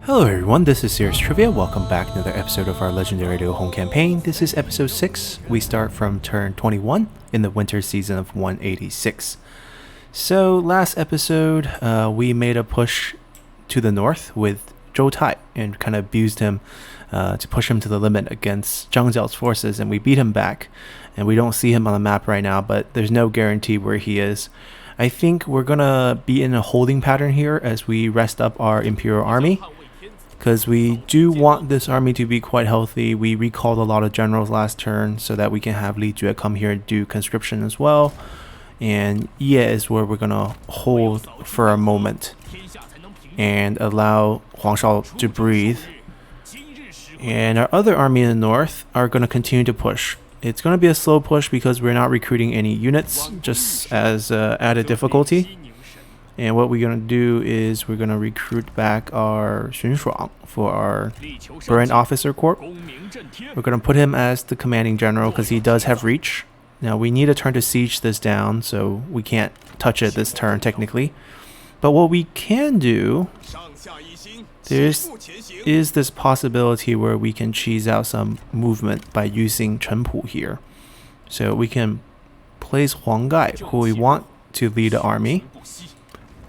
Hello everyone, this is Serious Trivia. Welcome back to another episode of our Legendary Duo home campaign. This is episode 6. We start from turn 21 in the winter season of 186. So last episode, we made a push to the north with Zhou Tai and kind of abused him to push him to the limit against Zhang Bao's forces, and we beat him back. And we don't see him on the map right now, but there's no guarantee where he is. I think we're gonna be in a holding pattern here as we rest up our Imperial Army, because we do want this army to be quite healthy. We recalled a lot of generals last turn so that we can have Li Jue come here and do conscription as well. And Ye is where we're gonna hold for a moment and allow Huang Shao to breathe. And our other army in the north are gonna continue to push. It's gonna be a slow push because we're not recruiting any units, just as added difficulty. And what we're going to do is we're going to recruit back our Xun Shuang for our Brand Officer Corps. We're going to put him as the commanding general because he does have reach. Now we need a turn to siege this down, so we can't touch it this turn technically. But what we can do, there is this possibility where we can cheese out some movement by using Chen Pu here. So we can place Huang Gai, who we want to lead the army,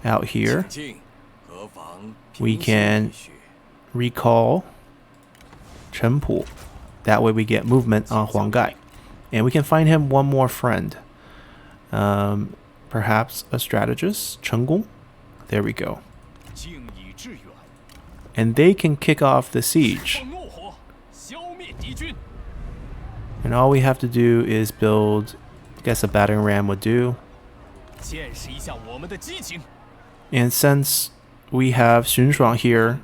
out here. We can recall Chen Pu. That way we get movement on Huang Gai. And we can find him one more friend. Perhaps a strategist, Chen Gong. There we go. And they can kick off the siege. And all we have to do is build, I guess a battering ram would do. And since we have Xun Shuang here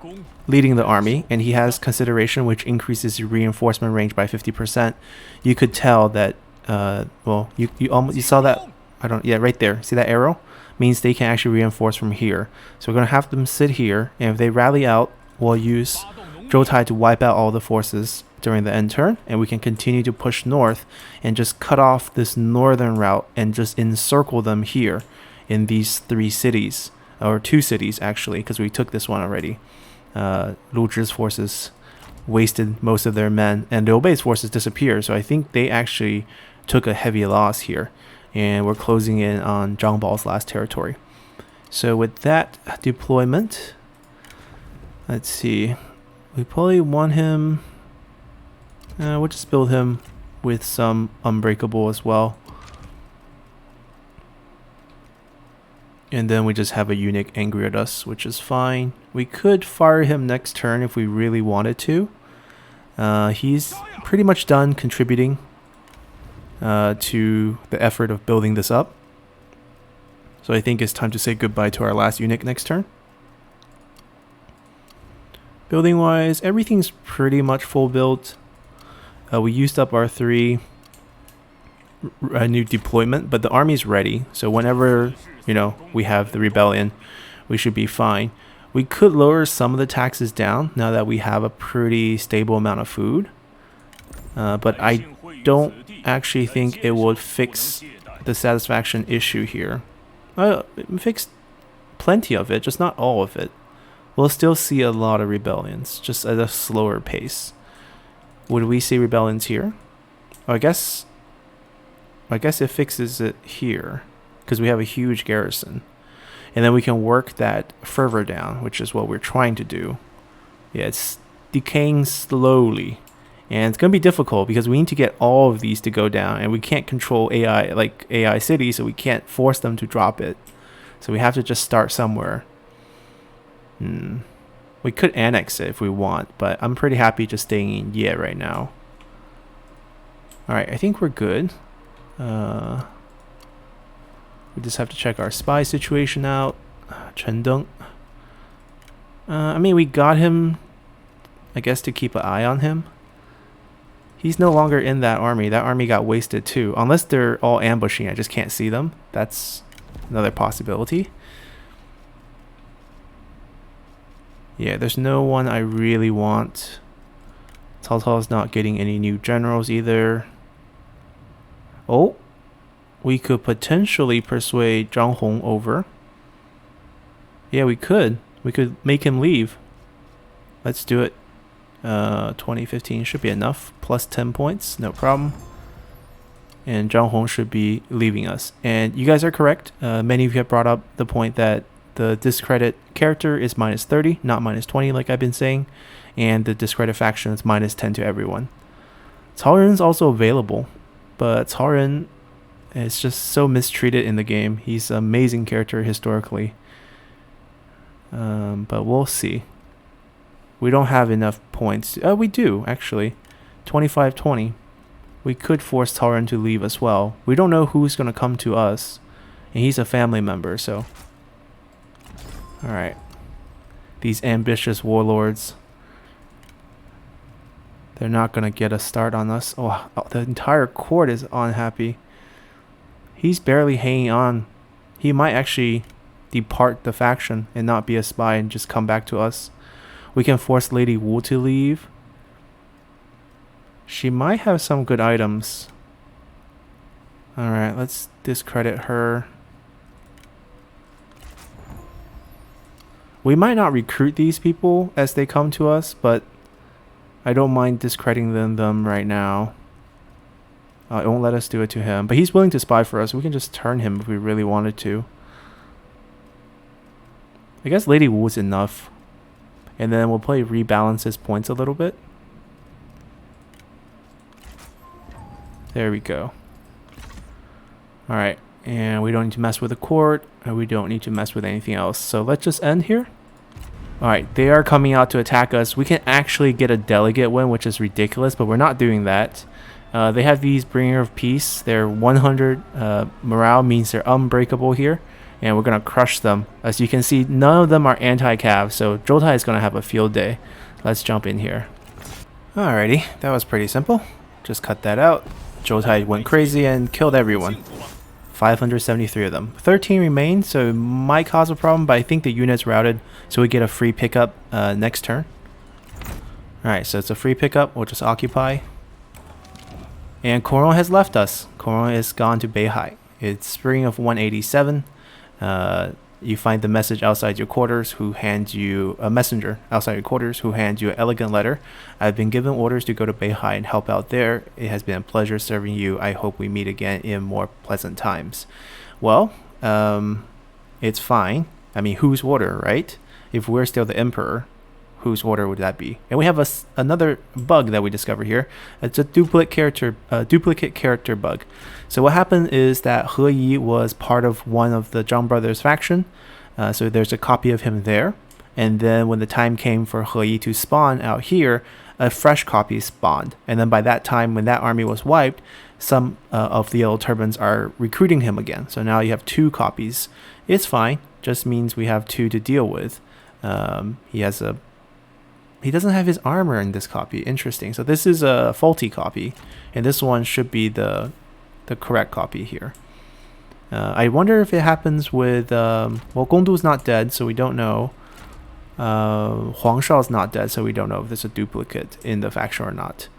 leading the army, and he has consideration which increases your reinforcement range by 50%, you could tell that, well, you saw that, right there. See that arrow? Means they can actually reinforce from here. So we're going to have them sit here, and if they rally out, we'll use Zhou Tai to wipe out all the forces during the end turn, and we can continue to push north and just cut off this northern route and just encircle them here in these 3 cities. Or 2 cities actually, because we took this one already. Lu Zhi's forces wasted most of their men, and Liu Bei's forces disappeared, so I think they actually took a heavy loss here, and we're closing in on Zhang Bao's last territory. So with that deployment, let's see, we probably want him, we'll just build him with some Unbreakable as well. And then we just have a eunuch angry at us, which is fine. We could fire him next turn if we really wanted to. He's pretty much done contributing to the effort of building this up. So I think it's time to say goodbye to our last eunuch next turn. Building wise, everything's pretty much full built. We used up our 3 new deployment, but the army's ready. So whenever we have the rebellion, we should be fine. We could lower some of the taxes down now that we have a pretty stable amount of food. But I don't actually think it would fix the satisfaction issue here. It fixed plenty of it, just not all of it. We'll still see a lot of rebellions, just at a slower pace. Would we see rebellions here? Oh, I guess it fixes it here, because we have a huge garrison. And then we can work that fervor down, which is what we're trying to do. Yeah, it's decaying slowly. And it's going to be difficult because we need to get all of these to go down. And we can't control AI, like AI cities, so we can't force them to drop it. So we have to just start somewhere. We could annex it if we want, but I'm pretty happy just staying in Ye right now. Alright, I think we're good. We just have to check our spy situation out. Chen Deng. I mean, we got him, I guess, to keep an eye on him. He's no longer in that army. That army got wasted too. Unless they're all ambushing, I just can't see them. That's another possibility. Yeah, there's no one I really want. Cao Cao's not getting any new generals either. Oh, we could potentially persuade Zhang Hong over. Yeah, we could. We could make him leave. let's do it. 2015 should be enough. Plus 10 points, no problem. And Zhang Hong should be leaving us. And you guys are correct. Many of you have brought up the point that the discredit character is minus 30, not minus 20 like I've been saying. And the discredit faction is minus 10 to everyone. Cao Ren's also available, but Cao Ren is just so mistreated in the game. He's an amazing character historically. But we'll see. We don't have enough points. We do, actually. 25-20. We could force Cao Ren to leave as well. We don't know who's going to come to us. And he's a family member, so... Alright. These ambitious warlords. They're not going to get a start on us. Oh, the entire court is unhappy. He's barely hanging on. He might actually depart the faction and not be a spy and just come back to us. We can force Lady Wu to leave. She might have some good items. Alright, let's discredit her. We might not recruit these people as they come to us, but I don't mind discrediting them right now. It won't let us do it to him. But he's willing to spy for us. We can just turn him if we really wanted to. I guess Lady Wu is enough. And then we'll play rebalance his points a little bit. There we go. Alright. And we don't need to mess with the court. And we don't need to mess with anything else. So let's just end here. Alright, they are coming out to attack us. We can actually get a delegate win, which is ridiculous, but we're not doing that. They have these Bringer of Peace. They're 100 morale, means they're unbreakable here. And we're going to crush them. As you can see, none of them are anti-cav, so Zhoutai is going to have a field day. Let's jump in here. Alrighty, that was pretty simple. Just cut that out. Zhoutai went crazy and killed everyone. 573 of them. 13 remain, so it might cause a problem, but I think the unit's routed, so we get a free pickup next turn. Alright, so it's a free pickup. We'll just occupy. And Coron has left us. Coron is gone to Beihai. It's spring of 187. You find the message outside your quarters who hands you a messenger outside your quarters who hands you an elegant letter. I've been given orders to go to Beihai and help out there. It has been a pleasure serving you. I hope we meet again in more pleasant times. Well, it's fine. I mean, whose order, right? If we're still the emperor, whose order would that be? And we have another bug that we discovered here. It's a duplicate character bug. So what happened is that He Yi was part of one of the Zhang brothers faction. So there's a copy of him there. And then when the time came for He Yi to spawn out here, a fresh copy spawned. And then by that time, when that army was wiped, some of the Yellow Turbans are recruiting him again. So now you have 2 copies. It's fine. Just means we have 2 to deal with. He doesn't have his armor in this copy. Interesting. So this is a faulty copy. And this one should be the correct copy here. I wonder if it happens with... well, Gongdu's not dead, so we don't know. Huang Shao's not dead, so we don't know if there's a duplicate in the faction or not.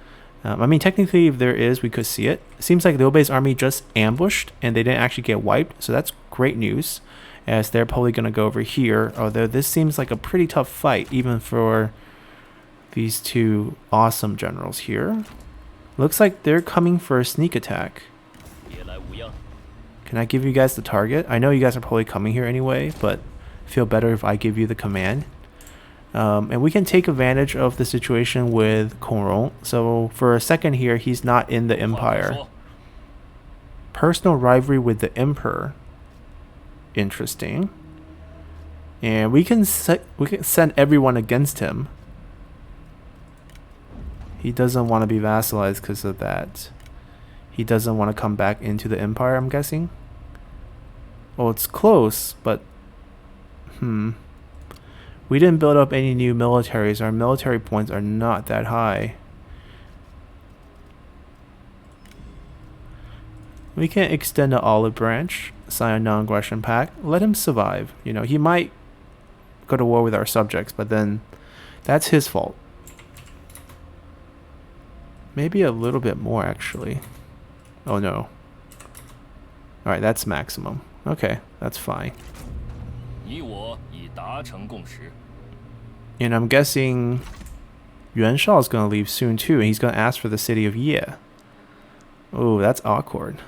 I mean, technically, if there is, we could see it. It seems like Liu Bei's army just ambushed, and they didn't actually get wiped. So that's great news, as they're probably going to go over here. Although this seems like a pretty tough fight, even for... these 2 awesome generals here. Looks like they're coming for a sneak attack. Can I give you guys the target? I know you guys are probably coming here anyway, but I feel better if I give you the command. And we can take advantage of the situation with Coron. So for a second here, he's not in the Empire. Personal rivalry with the Emperor. Interesting. And we can send everyone against him. He doesn't want to be vassalized because of that. He doesn't want to come back into the Empire, I'm guessing. Well, it's close, but... We didn't build up any new militaries. Our military points are not that high. We can extend the olive branch, sign a non-aggression pact, let him survive. You know, he might go to war with our subjects, but then that's his fault. Maybe a little bit more, actually. Oh, no. Alright, that's maximum. Okay, that's fine. And I'm guessing Yuan Shao is going to leave soon too, and he's going to ask for the city of Ye. Oh, that's awkward.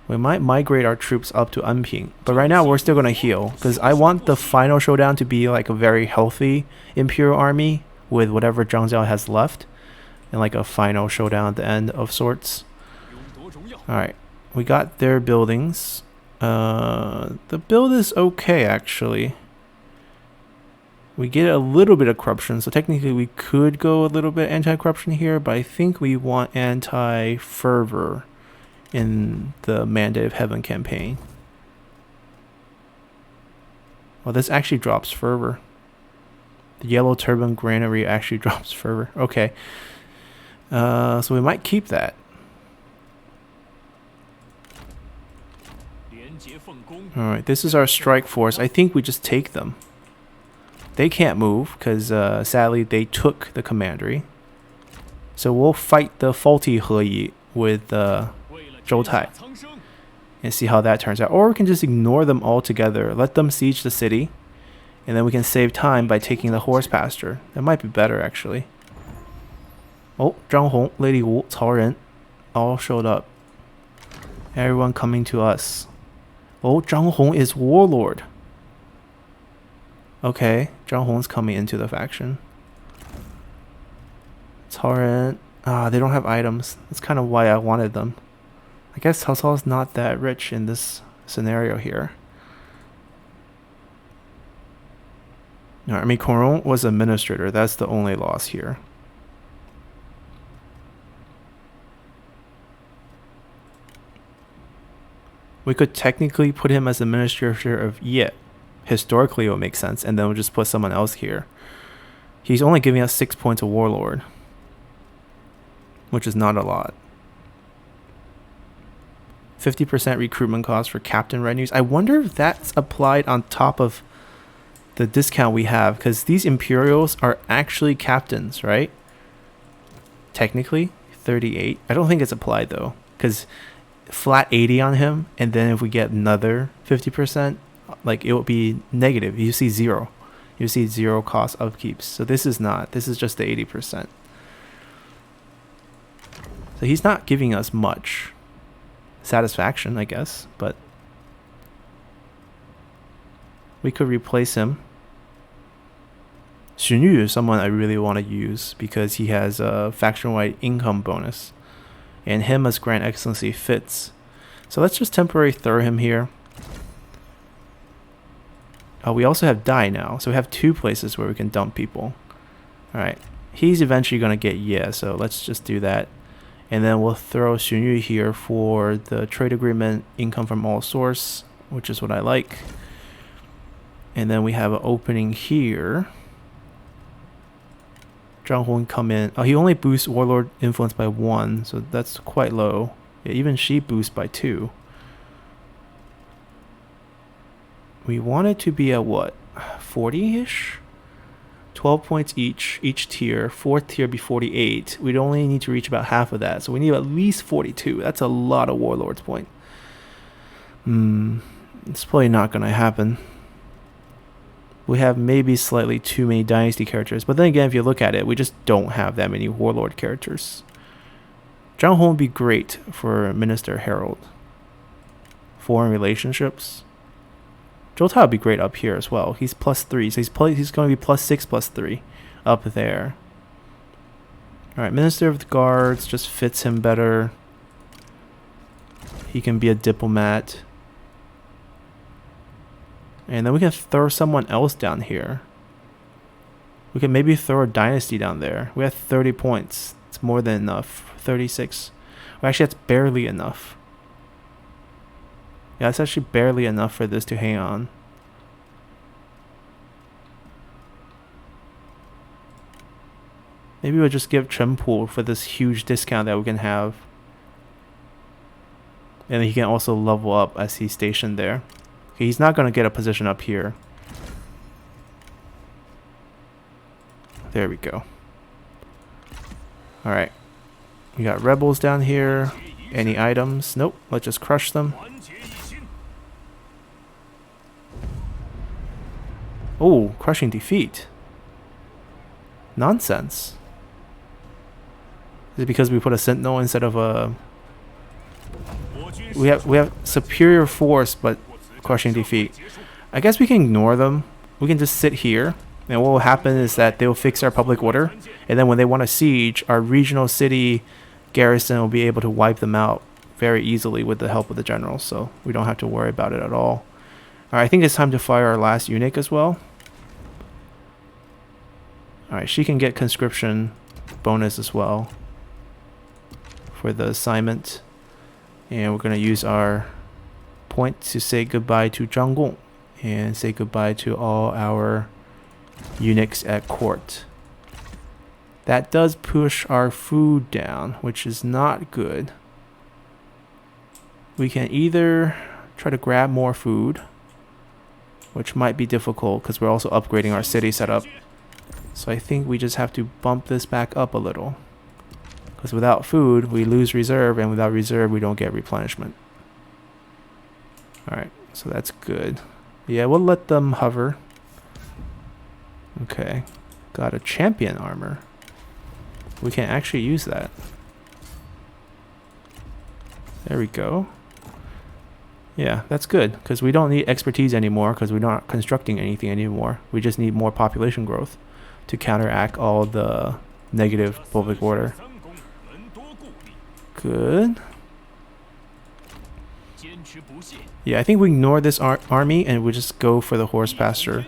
We might migrate our troops up to Anping, but right now we're still going to heal, because I want the final showdown to be like a very healthy Imperial Army with whatever Zhang Bao has left, and like a final showdown at the end of sorts. Alright, we got their buildings. The build is okay actually. We get a little bit of corruption, so technically we could go a little bit anti-corruption here, but I think we want anti-fervor in the Mandate of Heaven campaign. Well, this actually drops fervor. The yellow turban granary actually drops fervor. Okay. So we might keep that. Alright, this is our strike force. I think we just take them. They can't move because sadly they took the commandery. So we'll fight the faulty He with Zhou Tai and see how that turns out. Or we can just ignore them altogether, let them siege the city, and then we can save time by taking the horse pasture. That might be better actually. Oh, Zhang Hong, Lady Wu, Cao Ren all showed up. Everyone coming to us. Oh, Zhang Hong is warlord. Okay, Zhang Hong's coming into the faction. Cao Ren, they don't have items. That's kind of why I wanted them. I guess Cao Cao is not that rich in this scenario here. No, I mean, Coron was administrator. That's the only loss here. We could technically put him as administrator of Ye. Historically, it would make sense, and then we'll just put someone else here. He's only giving us 6 points of warlord, which is not a lot. 50% recruitment cost for captain retinues. I wonder if that's applied on top of the discount we have, because these Imperials are actually captains, right? Technically, 38. I don't think it's applied though, because flat 80 on him, and then if we get another 50%, like it would be negative. You see zero. You see zero cost upkeeps. So this is not. This is just the 80%. So he's not giving us much satisfaction, I guess, but we could replace him. Xun Yu is someone I really want to use because he has a faction-wide income bonus, and him as Grand Excellency fits. So let's just temporarily throw him here. We also have Dai now, so we have 2 places where we can dump people. Alright, he's eventually going to get Ye, so let's just do that. And then we'll throw Xun Yu here for the trade agreement, income from all source, which is what I like. And then we have an opening here. Zhang Hong come in. Oh, he only boosts Warlord influence by 1, so that's quite low. Yeah, even she boosts by 2. We want it to be at what? 40-ish? 12 points each tier. 4th tier be 48. We'd only need to reach about half of that. So we need at least 42. That's a lot of Warlord's point. It's probably not going to happen. We have maybe slightly too many Dynasty characters. But then again, if you look at it, we just don't have that many Warlord characters. Zhang Hong would be great for Minister Herald. Foreign relationships. Zhou Tai would be great up here as well. He's +3, so he's going to be +6, +3 up there. Alright, Minister of the Guards just fits him better. He can be a diplomat. And then we can throw someone else down here. We can maybe throw a dynasty down there. We have 30 points. It's more than enough. 36. Well, actually, that's barely enough. Yeah, it's actually barely enough for this to hang on. Maybe we'll just give Chen Pu for this huge discount that we can have. And then he can also level up as he's stationed there. Okay, he's not going to get a position up here. There we go. Alright. We got rebels down here. Any items? Nope. Let's just crush them. Oh, crushing defeat. Nonsense. Is it because we put a sentinel instead of a... We have superior force, but crushing defeat. I guess we can ignore them. We can just sit here. And what will happen is that they'll fix our public order. And then when they want to siege, our regional city garrison will be able to wipe them out very easily with the help of the generals. So we don't have to worry about it at all. Alright, I think it's time to fire our last eunuch as well. Alright, she can get conscription bonus as well for the assignment. And we're going to use our point to say goodbye to Zhang Gong and say goodbye to all our eunuchs at court. That does push our food down, which is not good. We can either try to grab more food, which might be difficult because we're also upgrading our city setup. So I think we just have to bump this back up a little. Because without food, we lose reserve, and without reserve, we don't get replenishment. Alright, so that's good. Yeah, we'll let them hover. Okay, got a champion armor. We can actually use that. There we go. Yeah, that's good, because we don't need expertise anymore, because we're not constructing anything anymore. We just need more population growth to counteract all the negative public order. Good. Yeah, I think we ignore this army and we just go for the horse pasture,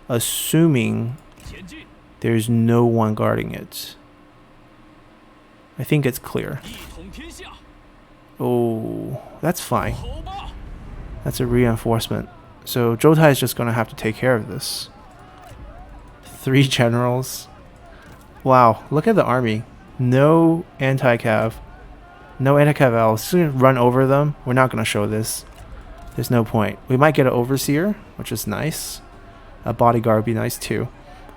assuming there's no one guarding it. I think it's clear. Oh, that's fine. That's a reinforcement. So Zhou is just going to have to take care of this. 3 generals. Wow, look at the army. No anti-cav. No anti-cav else. Just gonna run over them. We're not going to show this. There's no point. We might get an overseer, which is nice. A bodyguard would be nice too.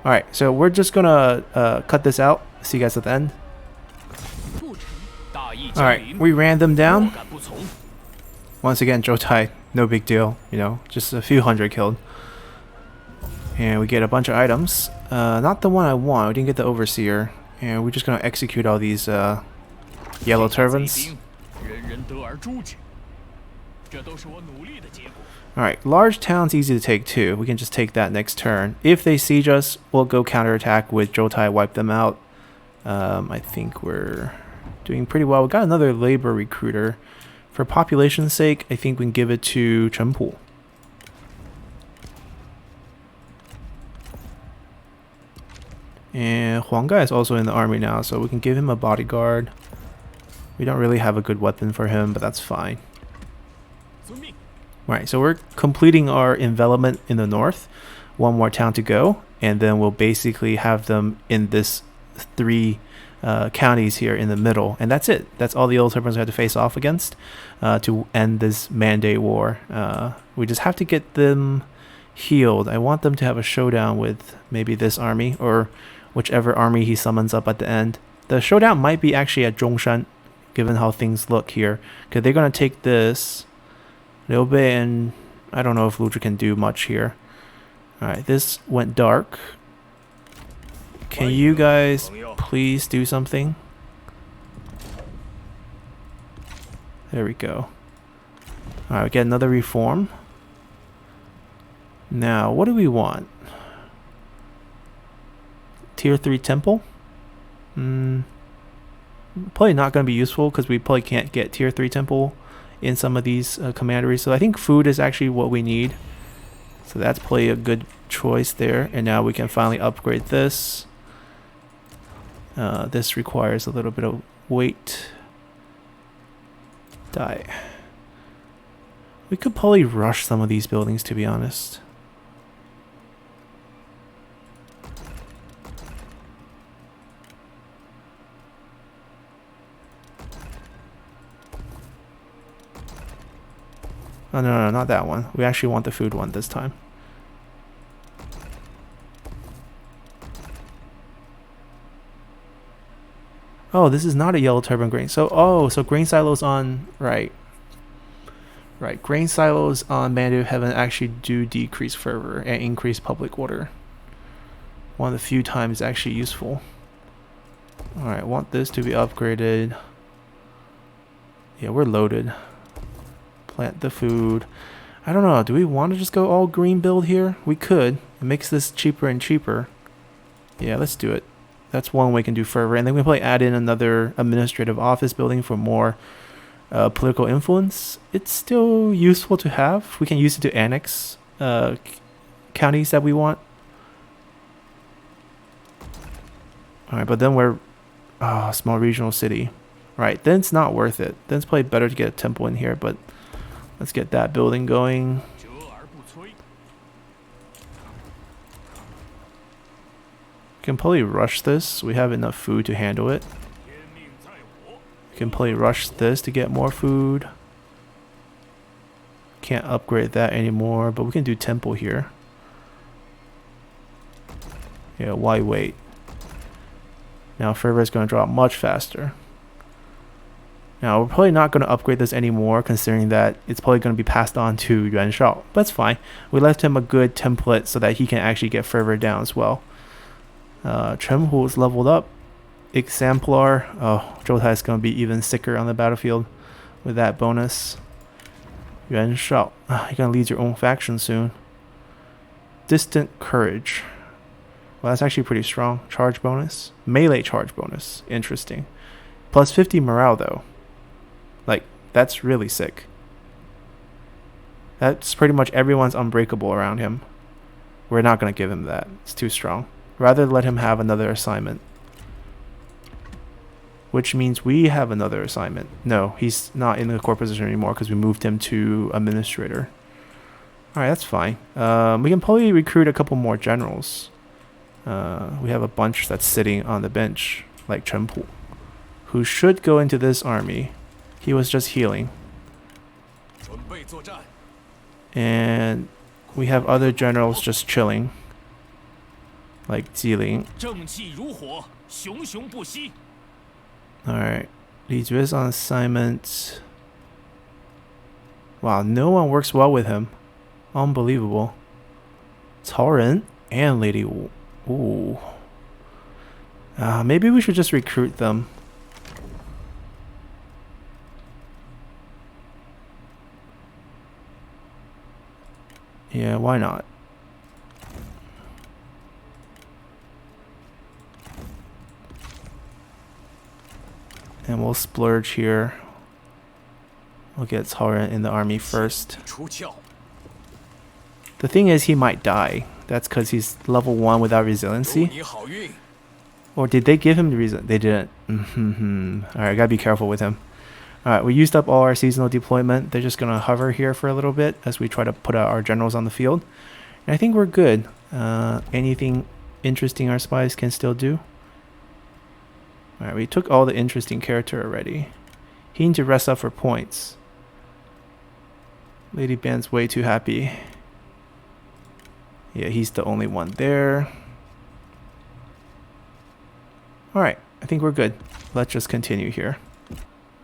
Alright, so we're just going to cut this out. See you guys at the end. Alright, we ran them down. Once again, Zhou, no big deal. You know, just a few hundred killed. And we get a bunch of items. Not the one I want. We didn't get the overseer. And we're just going to execute all these yellow turbans. Alright, large town's easy to take too. We can just take that next turn. If they siege us, we'll go counterattack with Zhou, wipe them out. I think we're doing pretty well. We got another labor recruiter. For population's sake, I think we can give it to Chen Pu. And Huang Gai is also in the army now, so we can give him a bodyguard. We don't really have a good weapon for him, but that's fine. Right, so we're completing our envelopment in the north. One more town to go, and then we'll basically have them in this 3 counties here in the middle, and that's it. That's all the old turbans have to face off against to end this Mandate War. We just have to get them healed. I want them to have a showdown with maybe this army or whichever army he summons up at the end. The showdown might be actually at Zhongshan, given how things look here, because they're going to take this. Liu Bei and I don't know if Lu Zhi can do much here. Alright, this went dark. Can you guys please do something? There we go. Alright, we get another reform. Now, what do we want? Tier 3 temple? Probably not going to be useful because we probably can't get tier 3 temple in some of these commanderies. So I think food is actually what we need. So that's probably a good choice there. And now we can finally upgrade this. This requires a little bit of weight. Die. We could probably rush some of these buildings, to be honest. Oh, no, not that one. We actually want the food one this time. Oh, this is not a yellow turban grain. So, so grain silos on... Right. Right. Grain silos on Mandate of Heaven actually do decrease fervor and increase public order. One of the few times actually useful. Alright, want this to be upgraded. Yeah, we're loaded. Plant the food. I don't know, do we want to just go all green build here? We could. It makes this cheaper and cheaper. Yeah, let's do it. That's one way we can do fervor. And then we probably add in another administrative office building for more political influence. It's still useful to have. We can use it to annex counties that we want. Alright, but then we're small regional city. Right, then it's not worth it. Then it's probably better to get a temple in here, but let's get that building going. We can probably rush this. We have enough food to handle it. We can probably rush this to get more food. Can't upgrade that anymore, but we can do temple here. Yeah, why wait? Now fervor is going to drop much faster. Now we're probably not going to upgrade this anymore, considering that it's probably going to be passed on to Yuan Shao. But it's fine. We left him a good template so that he can actually get fervor down as well. Chen Hu is leveled up. Exemplar. Oh, Zhou Tai is going to be even sicker on the battlefield with that bonus. Yuan Shao. You're going to lead your own faction soon. Distant Courage. Well, that's actually pretty strong. Charge bonus. Melee charge bonus. Interesting. Plus 50 morale, though. Like, that's really sick. That's pretty much everyone's unbreakable around him. We're not going to give him that. It's too strong. Rather let him have another assignment. Which means we have another assignment. No, he's not in the core position anymore because we moved him to administrator. Alright, that's fine. We can probably recruit a couple more generals. We have a bunch that's sitting on the bench, like Chen Pu, who should go into this army. He was just healing. And we have other generals just chilling, like Jiling. Alright, Li Jue is on assignment. Wow, no one works well with him. Unbelievable. Cao Ren and Lady Wu. Ooh. Maybe we should just recruit them. Yeah, why not? And we'll splurge here. We'll get Cao Ren in the army first. The thing is, he might die. That's because he's level 1 without resiliency. Or did they give him the reason? They didn't. Alright, gotta be careful with him. Alright, we used up all our seasonal deployment. They're just gonna hover here for a little bit as we try to put out our generals on the field. And I think we're good. Anything interesting our spies can still do? Alright, we took all the interesting character already. He needs to rest up for points. Lady Ban's way too happy. Yeah, he's the only one there. Alright, I think we're good. Let's just continue here.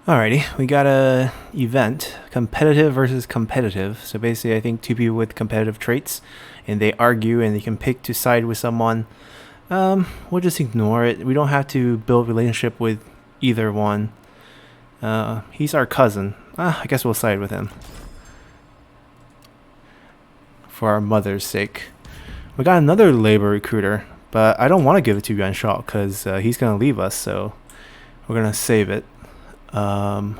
Alrighty, we got a event. Competitive versus competitive. So basically I think two people with competitive traits and they argue and they can pick to side with someone. We'll just ignore it. We don't have to build relationship with either one. He's our cousin. I guess we'll side with him. For our mother's sake. We got another labor recruiter, but I don't want to give it to Yuan Shao because he's going to leave us, so we're going to save it. The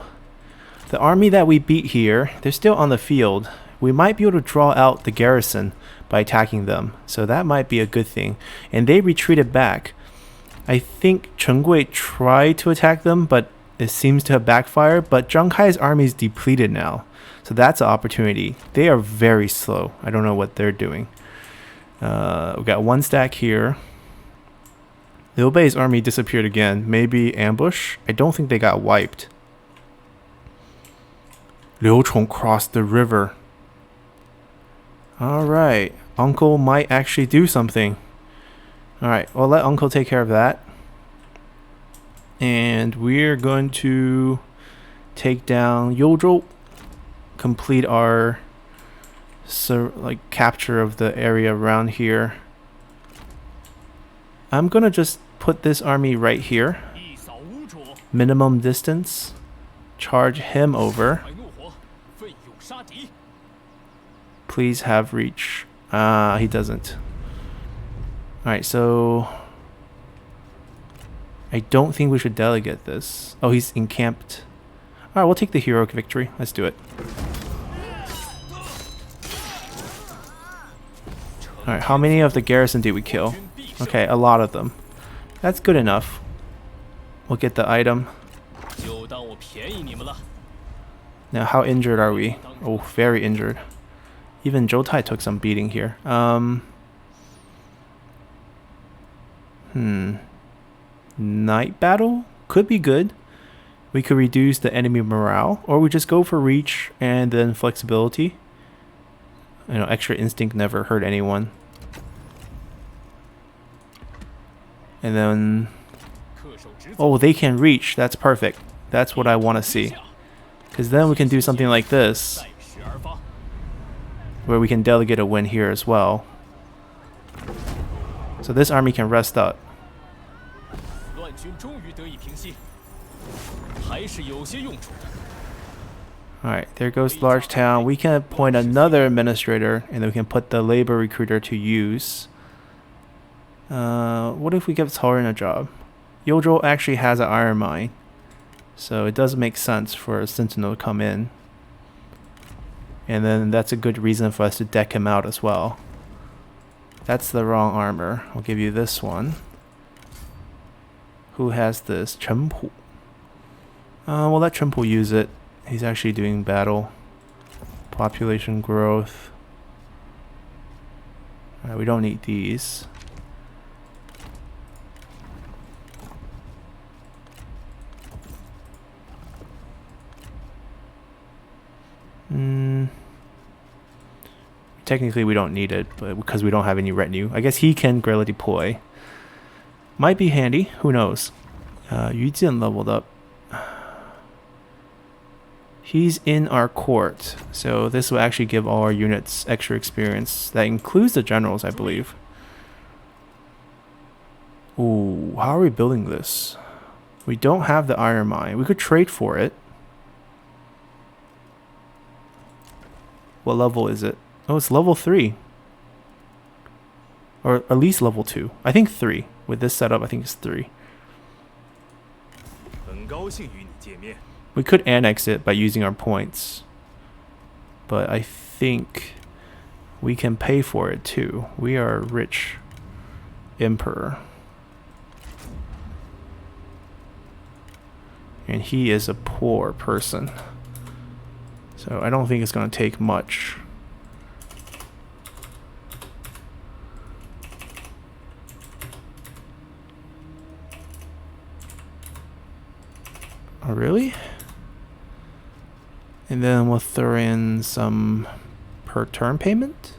army that we beat here, they're still on the field. We might be able to draw out the garrison by attacking them, so that might be a good thing. And they retreated back. I think Chen Gui tried to attack them, but it seems to have backfired. But Zhang Kai's army is depleted now, so that's an opportunity. They are very slow. I don't know what they're doing. We got one stack here. Liu Bei's army disappeared again. Maybe ambush? I don't think they got wiped. Liu Chong crossed the river. Alright. Uncle might actually do something. Alright, well, let Uncle take care of that. And we're going to take down Youzhou. Complete our capture of the area around here. I'm gonna just put this army right here. Minimum distance. Charge him over. Please have reach. He doesn't. Alright, so I don't think we should delegate this. Oh, he's encamped. Alright, we'll take the heroic victory. Let's do it. Alright, how many of the garrison did we kill? Okay, a lot of them. That's good enough. We'll get the item. Now, how injured are we? Oh, very injured. Even Zhou took some beating here. Night battle? Could be good. We could reduce the enemy morale. Or we just go for reach and then flexibility. You know, extra instinct never hurt anyone. And then... oh, they can reach. That's perfect. That's what I want to see. Because then we can do something like this. Where we can delegate a win here as well. So this army can rest up. Alright, there goes large town. We can appoint another administrator and then we can put the labor recruiter to use. What if we give Torin a job? Yozhou actually has an iron mine. So it does make sense for a sentinel to come in. And then that's a good reason for us to deck him out as well. That's the wrong armor. I'll give you this one. Who has this? Chen Pu. We'll let Chen Pu use it. He's actually doing battle. Population growth. Alright, we don't need these. Technically we don't need it, but because we don't have any retinue. I guess he can guerrilla deploy. Might be handy, who knows. Yu Jin leveled up. He's in our court, so this will actually give all our units extra experience. That includes the generals, I believe. Ooh, how are we building this? We don't have the iron mine. We could trade for it. What level is it? Oh, it's level 3. Or at least level 2. I think 3. With this setup, I think it's 3. We could annex it by using our points. But I think we can pay for it too. We are a rich emperor. And he is a poor person. So I don't think it's going to take much. Oh, really? And then we'll throw in some per turn payment.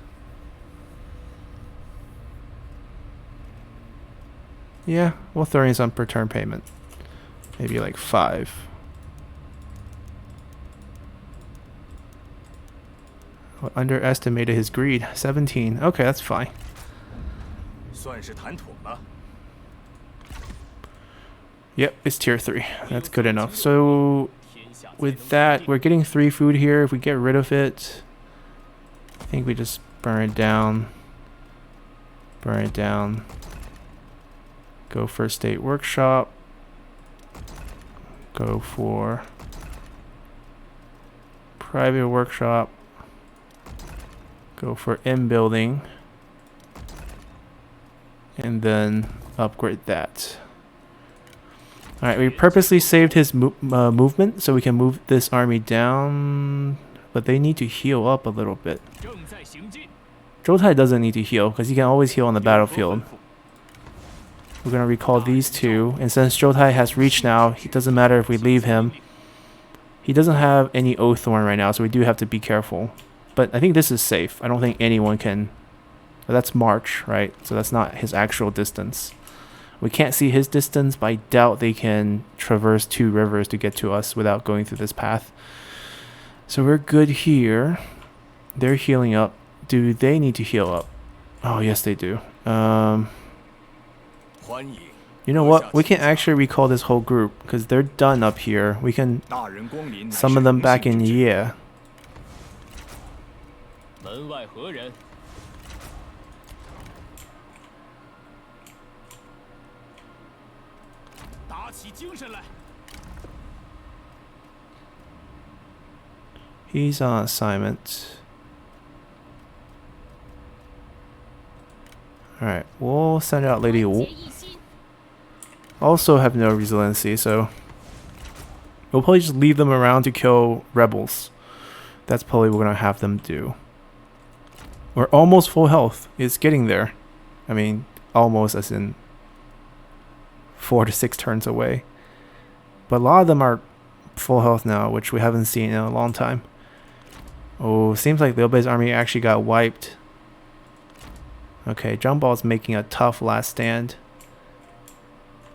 Yeah, we'll throw in some per turn payment. Maybe like 5. Well, underestimated his greed. 17. Okay, that's fine. Yep, it's tier 3. That's good enough. So with that, we're getting 3 food here. If we get rid of it, I think we just burn it down. Burn it down. Go for state workshop. Go for private workshop. Go for in-building. And then upgrade that. Alright, we purposely saved his movement so we can move this army down. But they need to heal up a little bit. Zhou doesn't need to heal because he can always heal on the battlefield. We're going to recall these two. And since Zhou has reach now, it doesn't matter if we leave him. He doesn't have any Oaththorn right now, so we do have to be careful. But I think this is safe. I don't think anyone can... That's March, right? So that's not his actual distance. We can't see his distance, but I doubt they can traverse 2 rivers to get to us without going through this path. So we're good here. They're healing up. Do they need to heal up? Oh, yes, they do. You know what? We can actually recall this whole group because they're done up here. We can summon them back in Ye. He's on assignment. Alright, we'll send out Lady Wu. Also have no resiliency, so we'll probably just leave them around to kill rebels. That's probably what we're gonna have them do. We're almost full health. It's getting there. I mean, almost as in 4 to 6 turns away. But a lot of them are full health now, which we haven't seen in a long time. Oh, seems like Liu Bei's army actually got wiped. Okay, Zhang Bao is making a tough last stand.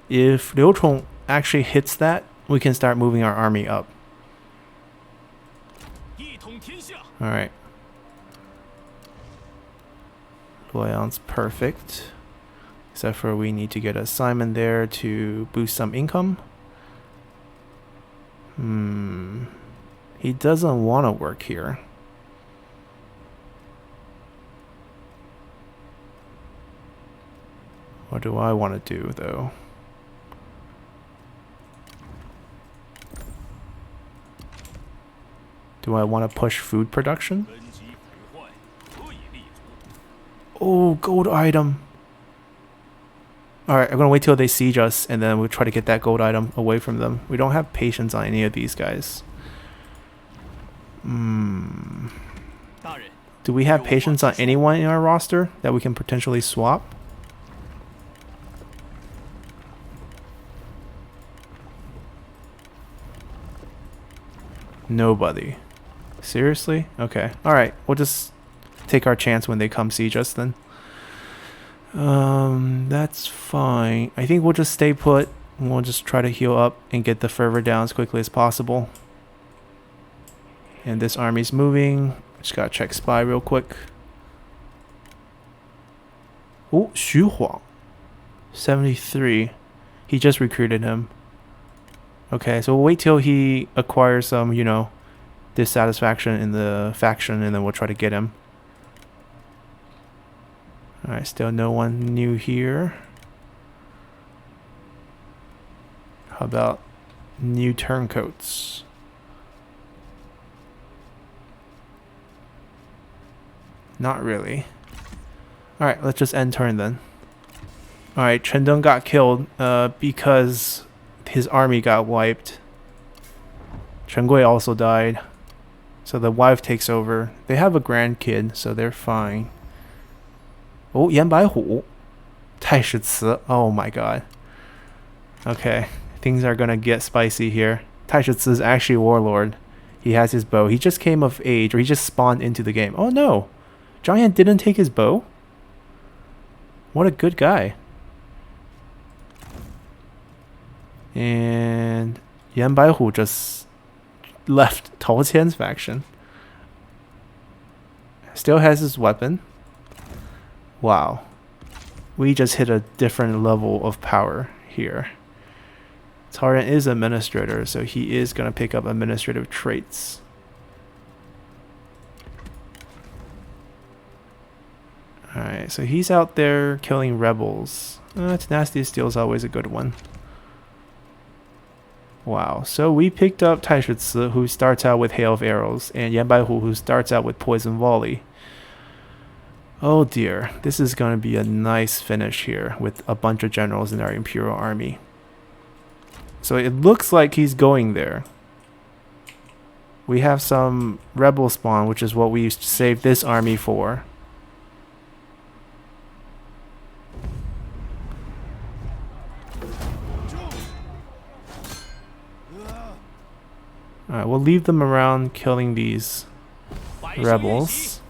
If Liu Chong actually hits that, we can start moving our army up. Alright. Luoyang's perfect. Except for we need to get a Simon there to boost some income. He doesn't want to work here. What do I want to do though? Do I want to push food production? Oh, gold item. Alright, I'm gonna wait till they siege us and then we'll try to get that gold item away from them. We don't have patience on any of these guys. Do we have patience on anyone in our roster that we can potentially swap? Nobody. Seriously? Okay. Alright, we'll just take our chance when they come siege us then. That's fine. I think we'll just stay put. We'll just try to heal up and get the fervor down as quickly as possible. And this army's moving. Just gotta check spy real quick. Oh, Xu Huang. 73. He just recruited him. Okay, so we'll wait till he acquires some, you know, dissatisfaction in the faction and then we'll try to get him. Alright, still no one new here. How about new turncoats? Not really. Alright, let's just end turn then. Alright, Chen Deng got killed because his army got wiped. Chen Gui also died. So the wife takes over. They have a grandkid, so they're fine. Oh, Yan Baihu. Tai Shi Ci. Oh my god. Okay, things are gonna get spicy here. Tai Shi Ci is actually warlord. He has his bow. He just came of age, or he just spawned into the game. Oh no! Zhang Yan didn't take his bow? What a good guy. And Yan Baihu just left Tao Qian's faction. Still has his weapon. Wow. We just hit a different level of power here. Taran is administrator, so he is going to pick up administrative traits. Alright, so he's out there killing rebels. Tenacity of Steel is always a good one. Wow, so we picked up Tai Shi Ci, who starts out with Hail of Arrows, and Yan Baihu, who starts out with Poison Volley. Oh dear, this is going to be a nice finish here with a bunch of generals in our Imperial Army. So it looks like he's going there. We have some rebel spawn, which is what we used to save this army for. Alright, we'll leave them around killing these rebels.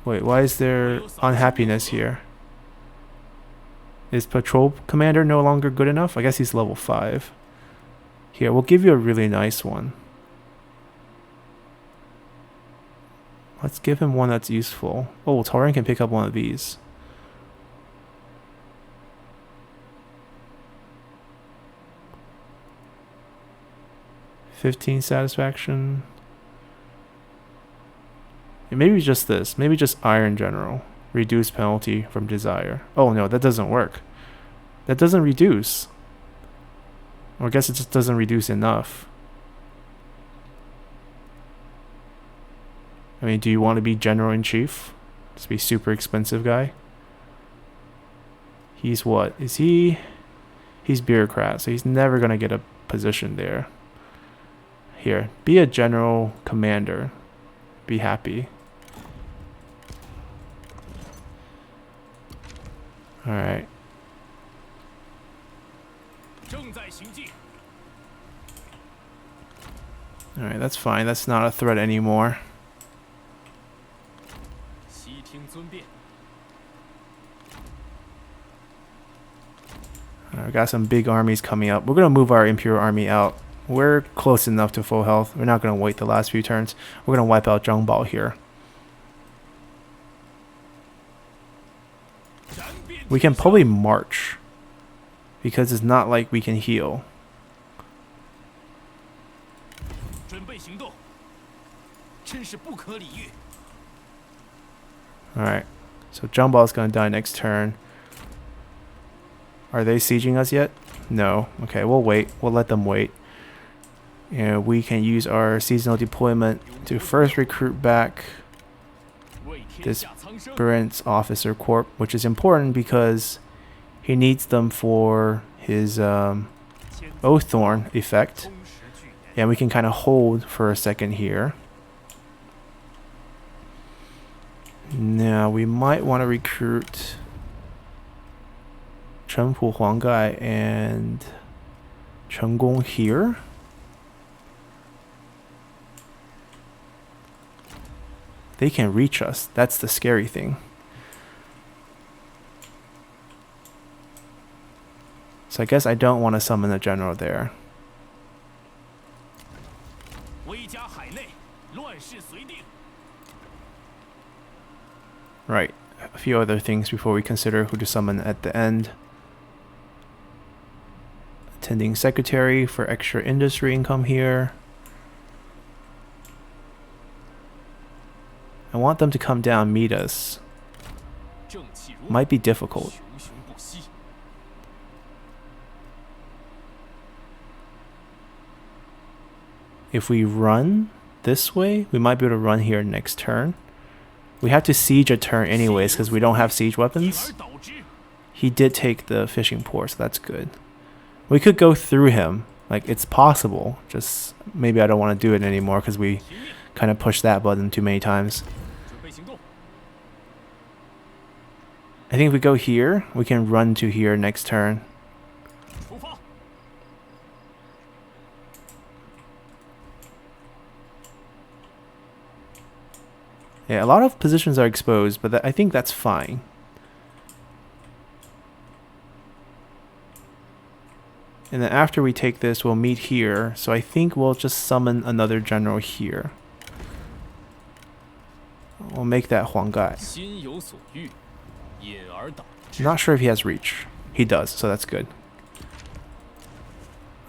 Wait, why is there unhappiness here? Is patrol commander no longer good enough? I guess he's level 5. Here, we'll give you a really nice one. Let's give him one that's useful. Oh, Torin can pick up one of these. $15 satisfaction. And maybe just this. Maybe just Iron General. Reduce penalty from desire. Oh no, that doesn't work. That doesn't reduce. Or I guess it just doesn't reduce enough. I mean, do you want to be General-in-Chief? Just be super expensive guy? He's what? Is he? He's bureaucrat, so he's never going to get a position there. Here, be a general commander. Be happy. Alright. Alright, that's fine. That's not a threat anymore. Alright, we got some big armies coming up. We're going to move our Imperial Army out. We're close enough to full health. We're not going to wait the last few turns. We're going to wipe out Zhang Bao here. We can probably march, because it's not like we can heal. Alright, so Zhang Bao is going to die next turn. Are they sieging us yet? No. Okay, we'll wait. We'll let them wait. And we can use our seasonal deployment to first recruit back this Brent's Officer Corps, which is important because he needs them for his Oaththorn effect. And we can kind of hold for a second here. Now we might want to recruit Chenpu Huanggai and Chenggong here. They can reach us. That's the scary thing. So I guess I don't want to summon a general there. Right. A few other things before we consider who to summon at the end. Attending Secretary for extra industry income here. I want them to come down, meet us. Might be difficult. If we run this way, we might be able to run here next turn. We have to siege a turn anyways because we don't have siege weapons. He did take the fishing port, so that's good. We could go through him. Like, it's possible. Just maybe I don't want to do it anymore because we kind of pushed that button too many times. I think if we go here, we can run to here next turn. Yeah, a lot of positions are exposed, but I think that's fine. And then after we take this, we'll meet here. So I think we'll just summon another general here. We'll make that Huanggai. Not sure if he has reach. He does, so that's good.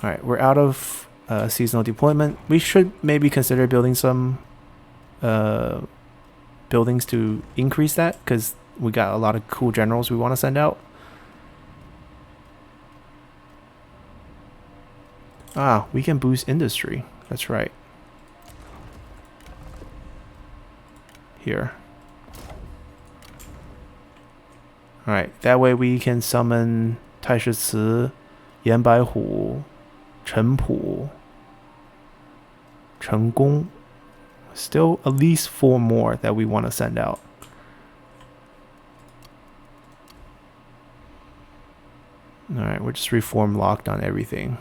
Alright, we're out of seasonal deployment. We should maybe consider building some buildings to increase that, because we got a lot of cool generals we want to send out. Ah, we can boost industry. That's right. Here. Alright, that way we can summon Taishi, Yan Baihu, Chenpu, Chenggong. Still at least 4 more that we want to send out. Alright, we're just reform locked on everything.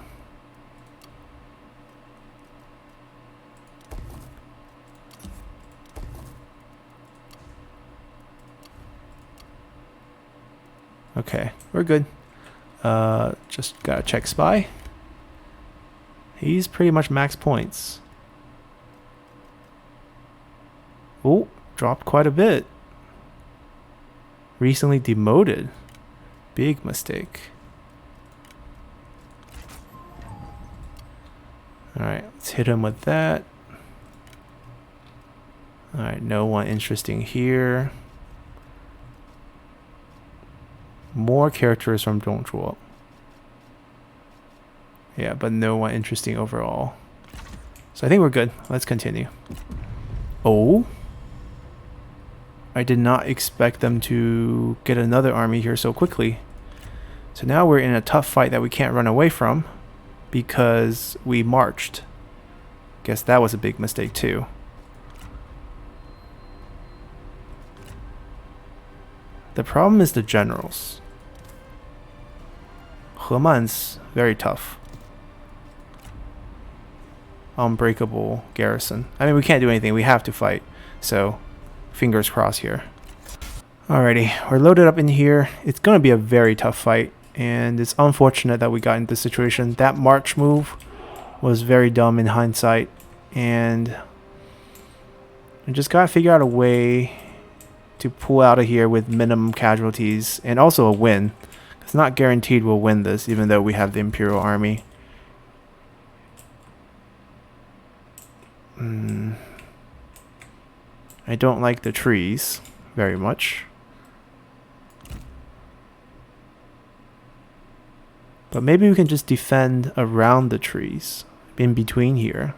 Okay, we're good. Just gotta check spy. He's pretty much max points. Oh, dropped quite a bit. Recently demoted. Big mistake. Alright, let's hit him with that. Alright, no one interesting here. More characters from Zhongzhuo. Yeah, but no one interesting overall. So I think we're good. Let's continue. Oh? I did not expect them to get another army here so quickly. So now we're in a tough fight that we can't run away from because we marched. Guess that was a big mistake too. The problem is the generals. Heman's very tough. Unbreakable garrison. I mean, we can't do anything. We have to fight. So, fingers crossed here. Alrighty, we're loaded up in here. It's going to be a very tough fight. And it's unfortunate that we got into this situation. That march move was very dumb in hindsight. And I just got to figure out a way to pull out of here with minimum casualties. And also a win. It's not guaranteed we'll win this, even though we have the Imperial Army. I don't like the trees very much. But maybe we can just defend around the trees, in between here.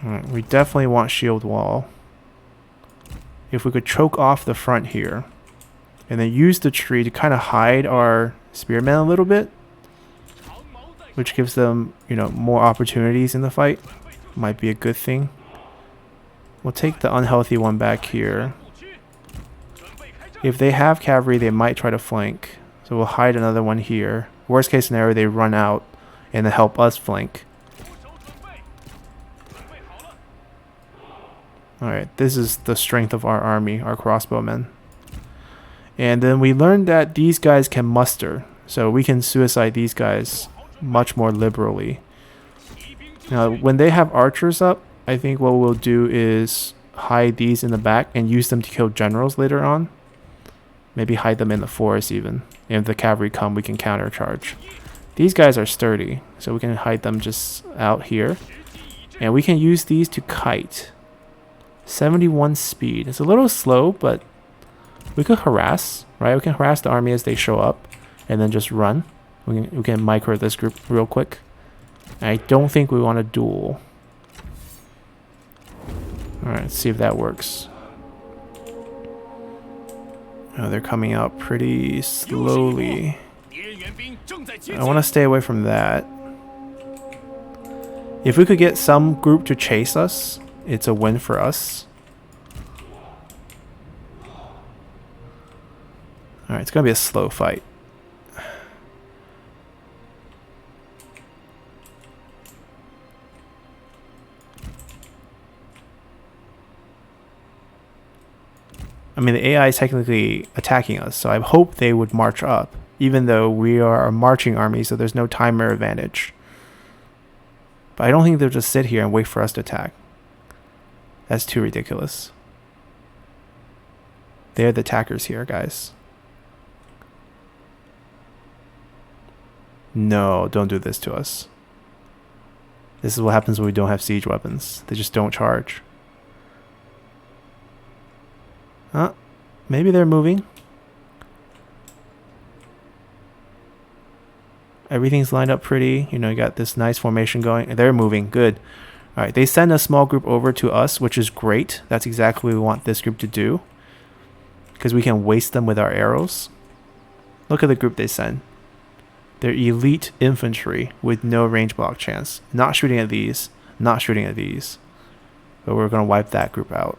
Alright, we definitely want shield wall. If we could choke off the front here, and then use the tree to kind of hide our spearmen a little bit, which gives them, you know, more opportunities in the fight. Might be a good thing. We'll take the unhealthy one back here. If they have cavalry, they might try to flank. So we'll hide another one here. Worst case scenario, they run out and they help us flank. Alright, this is the strength of our army, our crossbowmen. And then we learned that these guys can muster. So we can suicide these guys much more liberally. Now, when they have archers up, I think what we'll do is hide these in the back and use them to kill generals later on. Maybe hide them in the forest even. And if the cavalry come, we can countercharge. These guys are sturdy, so we can hide them just out here. And we can use these to kite. 71 speed. It's a little slow, but we could harass, right? We can harass the army as they show up and then just run. We can micro this group real quick. I don't think we want to duel. Alright, let's see if that works. Oh, they're coming out pretty slowly. I want to stay away from that. If we could get some group to chase us, it's a win for us. Alright, it's going to be a slow fight. I mean, the AI is technically attacking us, so I hope they would march up, even though we are a marching army, so there's no timer advantage. But I don't think they'll just sit here and wait for us to attack. That's too ridiculous. They're the attackers here, guys. No, don't do this to us. This is what happens when we don't have siege weapons. They just don't charge. Huh? Maybe they're moving. Everything's lined up pretty. You know, you got this nice formation going. They're moving. Good. Alright, they send a small group over to us, which is great. That's exactly what we want this group to do. Because we can waste them with our arrows. Look at the group they send. They're elite infantry with no range block chance. Not shooting at these. Not shooting at these. But we're going to wipe that group out.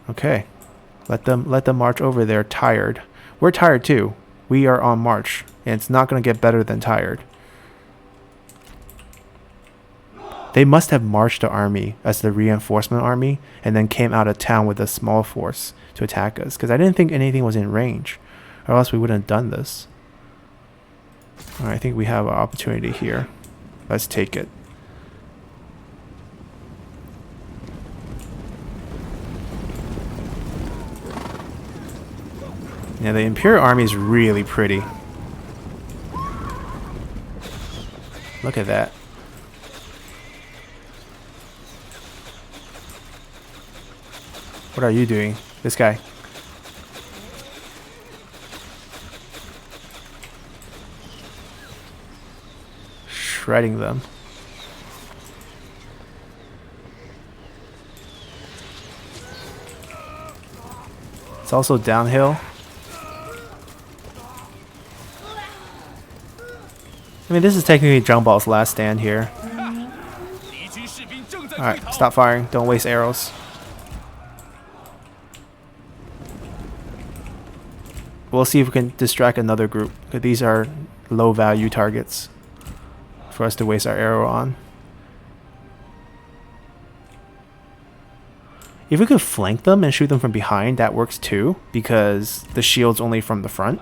Okay. Let them march over there tired. We're tired too. We are on march. And it's not going to get better than tired. They must have marched the army as the reinforcement army and then came out of town with a small force to attack us. Because I didn't think anything was in range. Or else we wouldn't have done this. Alright, I think we have an opportunity here. Let's take it. Yeah, the Imperial Army is really pretty. Look at that. What are you doing? This guy. Shredding them. It's also downhill. I mean, this is technically Zhang Bao's last stand here. Alright, stop firing. Don't waste arrows. We'll see if we can distract another group, because these are low value targets for us to waste our arrow on. If we could flank them and shoot them from behind, that works too, because the shield's only from the front.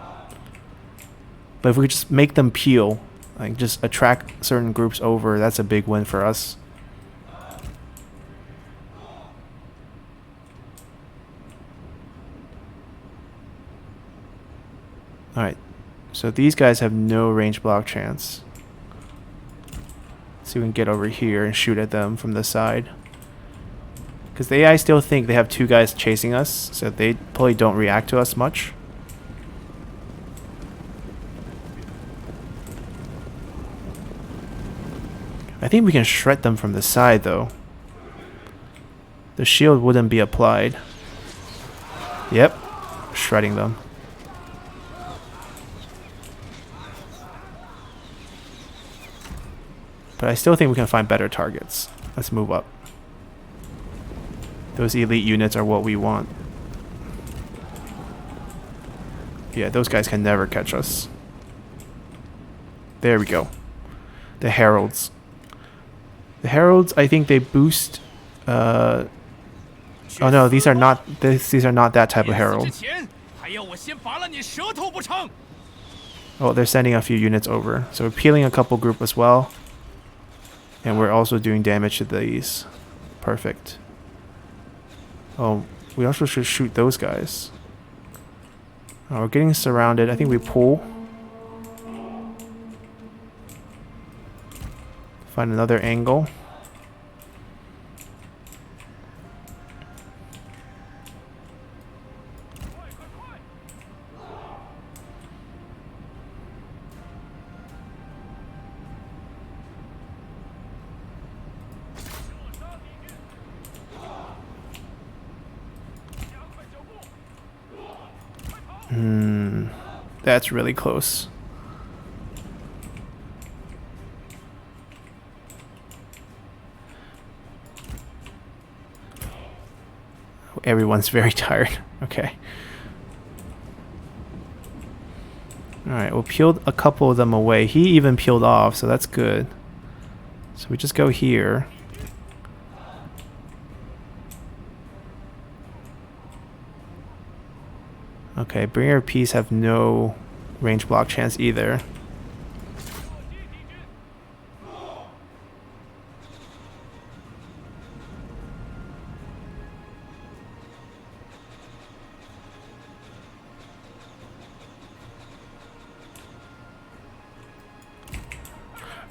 But if we just make them peel, like just attract certain groups over, that's a big win for us. Alright, so these guys have no range block chance. So we can get over here and shoot at them from the side. Because the AI still think they have two guys chasing us, so they probably don't react to us much. I think we can shred them from the side though. The shield wouldn't be applied. Yep, shredding them. But I still think we can find better targets. Let's move up. Those elite units are what we want. Yeah, those guys can never catch us. There we go. The heralds. The heralds, I think they boost. Oh no, these are not. These are not that type of herald. Oh, they're sending a few units over, so we're peeling a couple group as well, and we're also doing damage to these. Perfect. Oh, we also should shoot those guys. Oh, we're getting surrounded. I think we pull. Find another angle. That's really close. Everyone's very tired. Okay. Alright, we'll peel a couple of them away. He even peeled off, so that's good. So we just go here. Okay, Bringer of Peace have no range block chance either.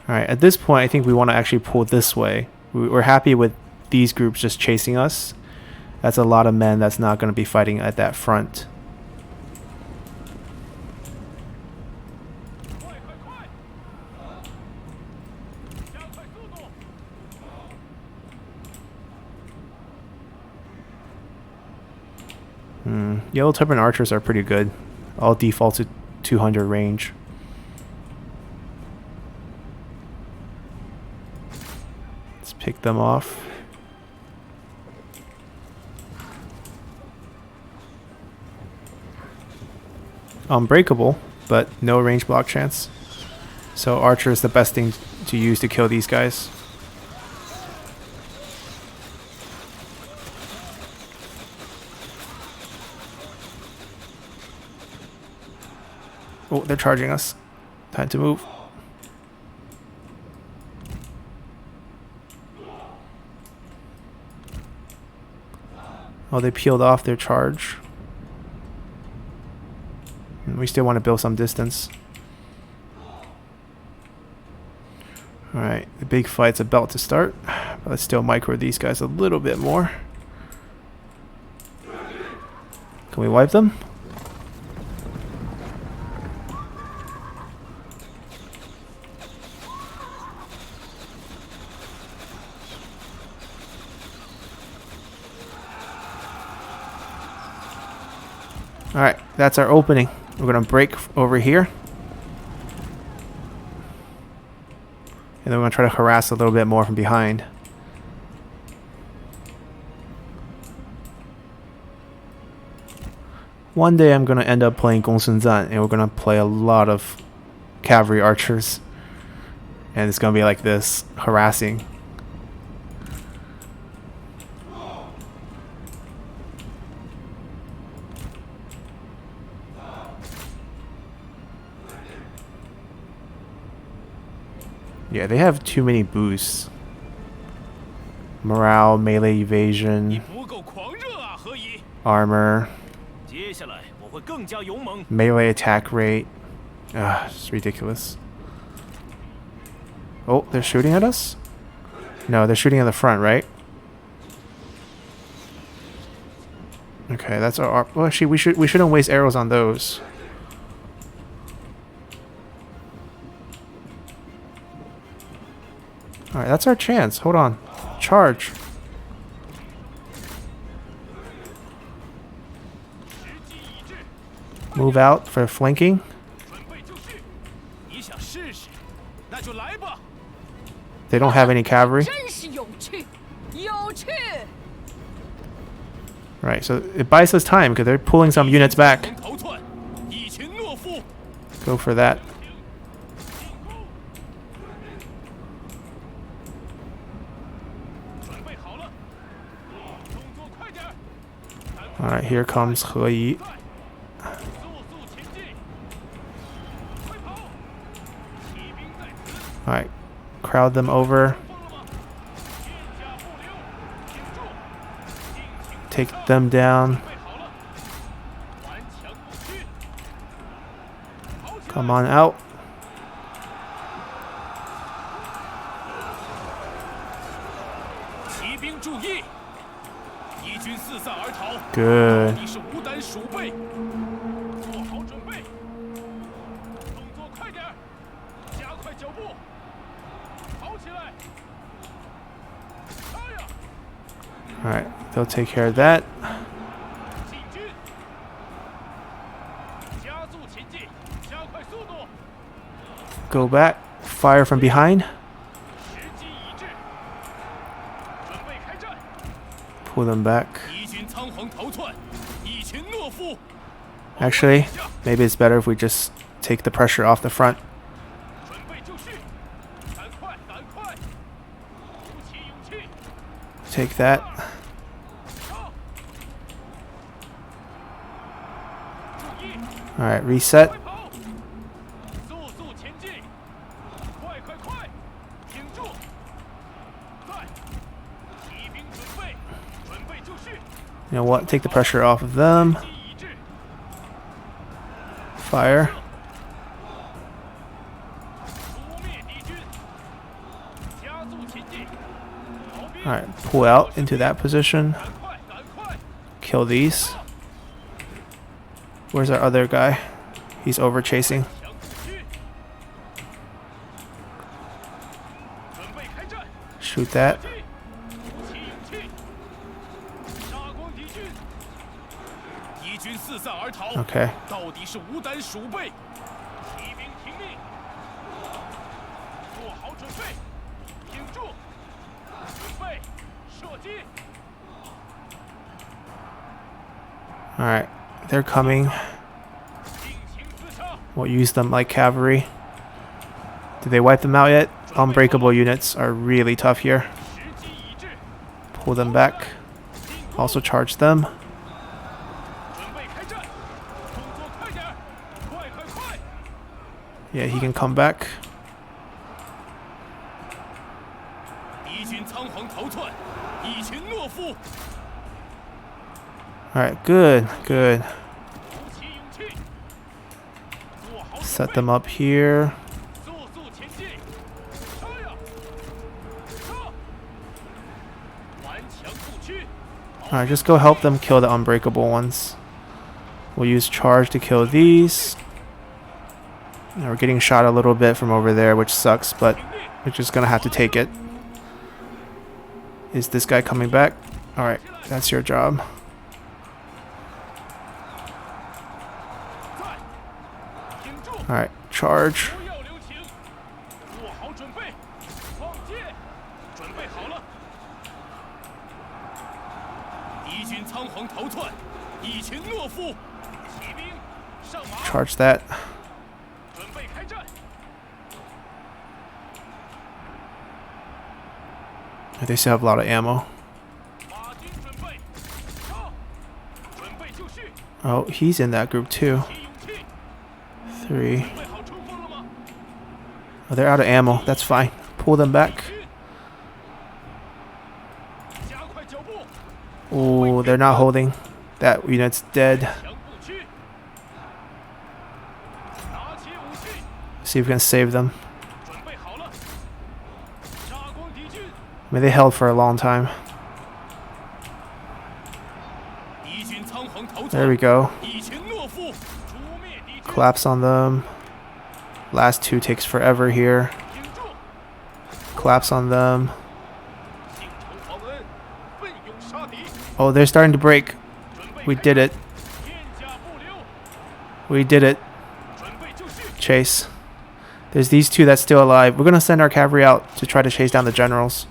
Alright, at this point I think we want to actually pull this way. We're happy with these groups just chasing us. That's a lot of men that's not going to be fighting at that front. Yellow Turban archers are pretty good. All default to 200 range. Let's pick them off. Unbreakable, but no range block chance. So archer is the best thing to use to kill these guys. Oh, they're charging us. Time to move. Oh, they peeled off their charge. We still want to build some distance. Alright, the big fight's about to start. But let's still micro these guys a little bit more. Can we wipe them? Alright, that's our opening. We're going to break over here. And then we're going to try to harass a little bit more from behind. One day I'm going to end up playing Gongsun Zan, and we're going to play a lot of cavalry archers. And it's going to be like this, harassing. Yeah, they have too many boosts. Morale, melee evasion, armor, melee attack rate. It's ridiculous. Oh, they're shooting at us? No, they're shooting at the front, right? Okay, that's our... Well, actually, we shouldn't waste arrows on those. Alright, that's our chance. Hold on. Charge. Move out for flanking. They don't have any cavalry. Right, so it buys us time because they're pulling some units back. Go for that. Alright, here comes He Yi. Alright, crowd them over. Take them down. Come on out. Good. Alright, they'll take care of that. Go back. Fire from behind. Pull them back. Actually, maybe it's better if we just take the pressure off the front. Take that. Alright, reset. You know what? Take the pressure off of them. Fire. Alright, pull out into that position. Kill these. Where's our other guy? He's over chasing. Shoot that. Okay. Alright, they're coming. We'll use them like cavalry. Did they wipe them out yet? Unbreakable units are really tough here. Pull them back. Also charge them. Yeah, he can come back. Alright, good, good. Set them up here. Alright, just go help them kill the unbreakable ones. We'll use charge to kill these. Now we're getting shot a little bit from over there, which sucks, but we're just gonna have to take it. Is this guy coming back? Alright, that's your job. Alright, charge. Charge that. They still have a lot of ammo. Oh, he's in that group too. 3. Oh, they're out of ammo. That's fine. Pull them back. Oh, they're not holding. That unit's dead. See if we can save them. I mean, they held for a long time. There we go. Collapse on them. Last 2 takes forever here. Collapse on them. Oh, they're starting to break. We did it. We did it. Chase. There's these 2 that's still alive. We're going to send our cavalry out to try to chase down the generals.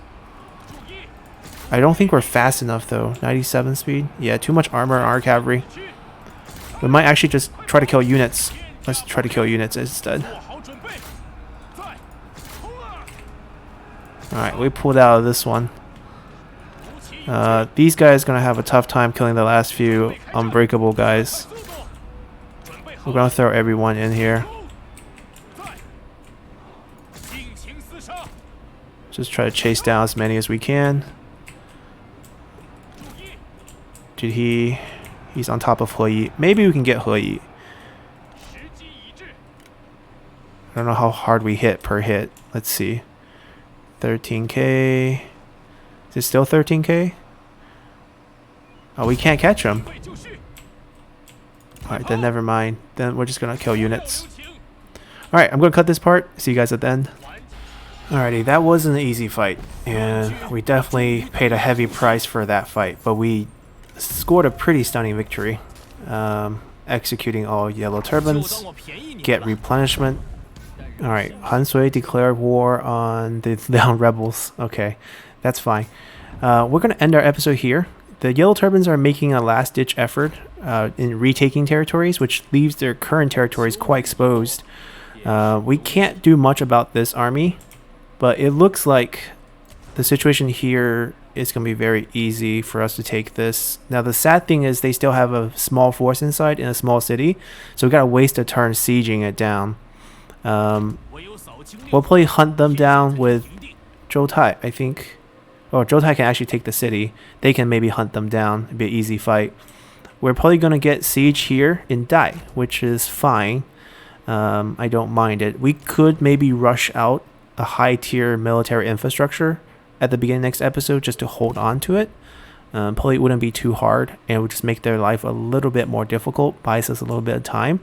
I don't think we're fast enough though. 97 speed? Yeah, too much armor on our cavalry. We might actually just try to kill units. Let's try to kill units instead. Alright, we pulled out of this one. These guys are going to have a tough time killing the last few unbreakable guys. We're going to throw everyone in here. Just try to chase down as many as we can. Did he... He's on top of He Yi. Maybe we can get He Yi. I don't know how hard we hit per hit. Let's see. 13k. Is it still 13k? Oh, we can't catch him. Alright, then never mind. Then we're just gonna kill units. Alright, I'm gonna cut this part. See you guys at the end. Alrighty, that wasn't an easy fight. And we definitely paid a heavy price for that fight. But we scored a pretty stunning victory. Executing all yellow turbans. Get replenishment. Alright, Han Sui declared war on the down rebels. Okay, that's fine. We're going to end our episode here. The yellow turbans are making a last-ditch effort in retaking territories, which leaves their current territories quite exposed. We can't do much about this army, but it looks like the situation here is going to be very easy for us to take this. Now, the sad thing is they still have a small force inside in a small city, so we got to waste a turn sieging it down. We'll probably hunt them down with Zhou Tai, I think. Oh, Zhou Tai can actually take the city. They can maybe hunt them down. It'd be an easy fight. We're probably going to get siege here in Dai, which is fine. I don't mind it. We could maybe rush out a high-tier military infrastructure at the beginning of next episode just to hold on to it. Probably wouldn't be too hard, and it would just make their life a little bit more difficult, buys us a little bit of time.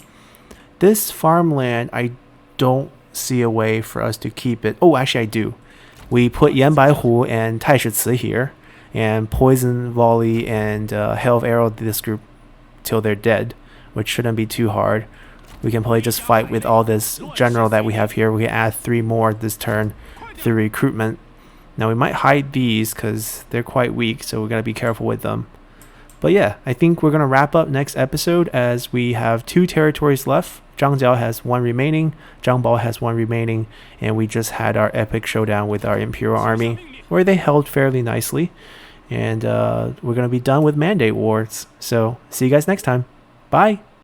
This farmland, I don't see a way for us to keep it. Oh, actually I do. We put Yan Bai Hu and Tai Shi Ci here, and poison volley and hail of arrow this group till they're dead, which shouldn't be too hard. We can probably just fight with all this general that we have here. We can add 3 more this turn through recruitment. Now we might hide these because they're quite weak, so we gotta be careful with them. But yeah, I think we're gonna wrap up next episode as we have 2 territories left. Zhang Jiao has 1 remaining, Zhang Bao has 1 remaining, and we just had our epic showdown with our Imperial Army, where they held fairly nicely. And we're gonna be done with mandate wars. So see you guys next time. Bye.